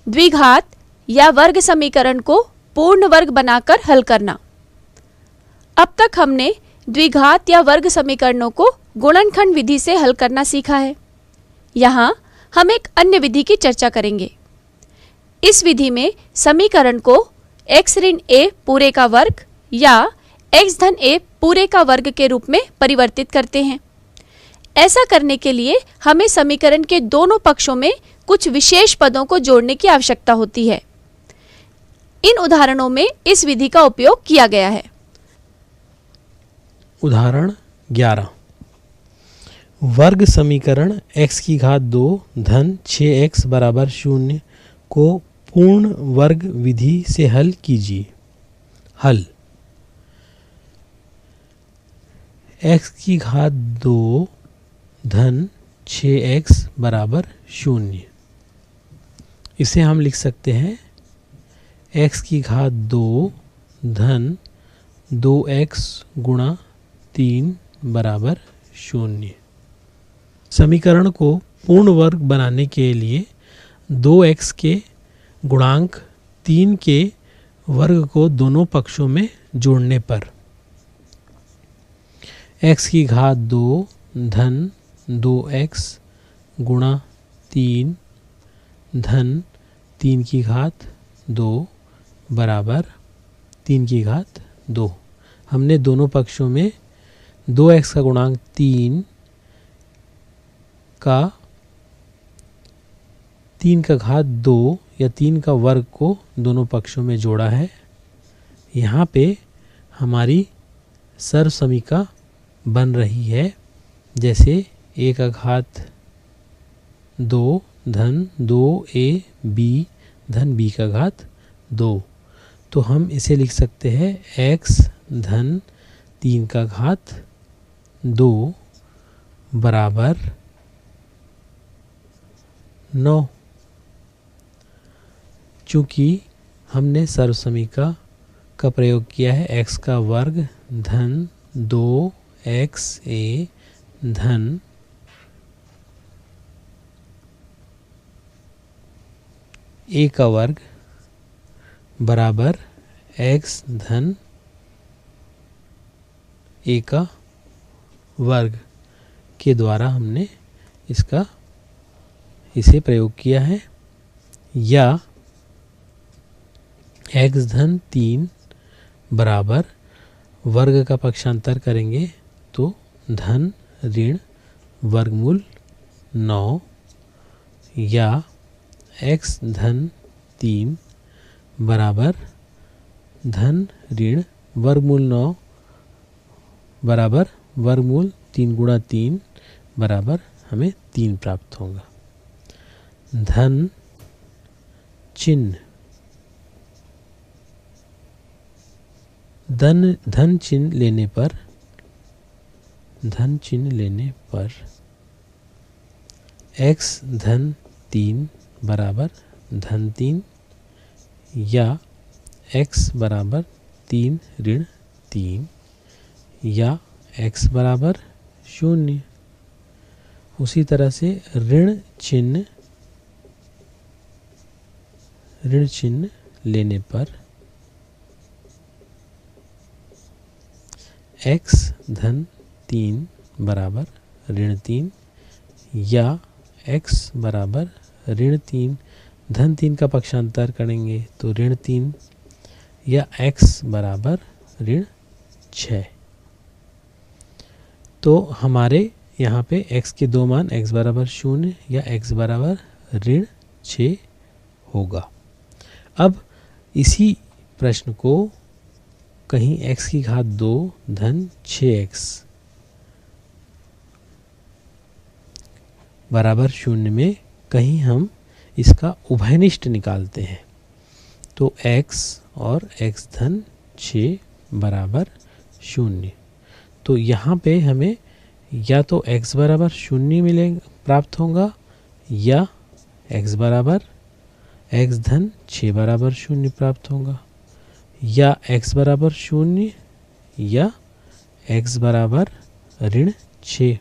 द्विघात या वर्ग समीकरण को पूर्ण वर्ग बनाकर हल करना। अब तक हमने द्विघात या वर्ग समीकरणों को गुणनखंड विधि से हल करना सीखा है। यहाँ हम एक अन्य विधि की चर्चा करेंगे। इस विधि में समीकरण को x ऋण a पूरे का वर्ग या x धन a पूरे का वर्ग के रूप में परिवर्तित करते हैं। ऐसा करने के लिए हमें समीकरण के दोनों पक्षों में कुछ विशेष पदों को जोड़ने की आवश्यकता होती है। इन उदाहरणों में इस विधि का उपयोग किया गया है। उदाहरण 11। वर्ग समीकरण x की घात 2 धन 6x बराबर 0 को पूर्ण वर्ग विधि से हल कीजिए। हल। x की घात 2 धन 6x बराबर 0, इसे हम लिख सकते हैं x की घात 2 धन 2x गुणा 3 बराबर 0। समीकरण को पूर्ण वर्ग बनाने के लिए 2x के गुणांक 3 के वर्ग को दोनों पक्षों में जोड़ने पर x की घात 2 धन 2x गुणा 3 धन 3 की घात 2 बराबर 3 की घात 2। हमने दोनों पक्षों में 2x का गुणांक 3 का घात 2 या 3 का वर्ग को दोनों पक्षों में जोड़ा है। यहाँ पे हमारी सर्वसमीका बन रही है जैसे a का घात 2 धन 2ab धन b का घात 2। तो हम इसे लिख सकते हैं x धन 3 का घात 2 बराबर 9। चूँकि हमने सर्वसमीका का प्रयोग किया है x का वर्ग धन 2xa धन a का वर्ग बराबर x धन a का वर्ग के द्वारा हमने इसे प्रयोग किया है। या x धन 3 बराबर वर्ग का पक्षांतर करेंगे तो धन ऋण वर्गमूल 9 या x धन 3 बराबर धन ऋण वर्गमूल 9 बराबर वर्गमूल 3 गुणा 3 बराबर हमें 3 प्राप्त होगा। धन चिन्ह धन चिन्ह लेने पर x धन 3 बराबर धन 3 या x बराबर 3 ऋण 3 या x बराबर 0। उसी तरह से ऋण चिन्ह लेने पर x धन 3 बराबर ऋण 3 या x बराबर ऋण 3 धन 3 का पक्षांतर करेंगे तो ऋण 3 या x बराबर ऋण 6। तो हमारे यहाँ पे x के दो मान x बराबर 0 या x बराबर ऋण 6 होगा। अब इसी प्रश्न को कहीं x की घात 2 धन 6x बराबर 0 में कहीं हम इसका उभयनिष्ठ निकालते हैं तो x और x धन 6 बराबर 0। तो यहाँ पे हमें या तो x बराबर 0 मिलेगा प्राप्त होगा या x बराबर x धन 6 बराबर 0 प्राप्त होगा या x बराबर 0 या x बराबर ऋण 6।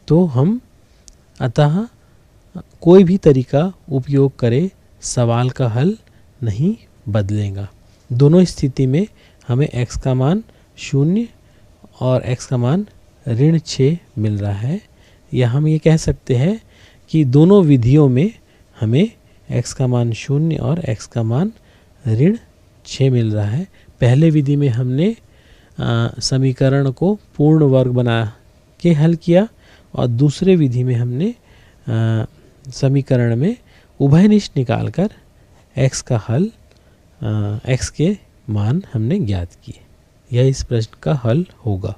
तो हम अतः कोई भी तरीका उपयोग करे सवाल का हल नहीं बदलेगा। दोनों स्थिति में हमें x का मान 0 और x का मान ऋण 6 मिल रहा है, या हम ये कह सकते हैं कि दोनों विधियों में हमें x का मान 0 और x का मान ऋण 6 मिल रहा है। पहले विधि में हमने समीकरण को पूर्ण वर्ग बना के हल किया और दूसरे विधि में हमने समीकरण में उभयनिष्ठ निकालकर x का हल x के मान हमने ज्ञात किए। यह इस प्रश्न का हल होगा।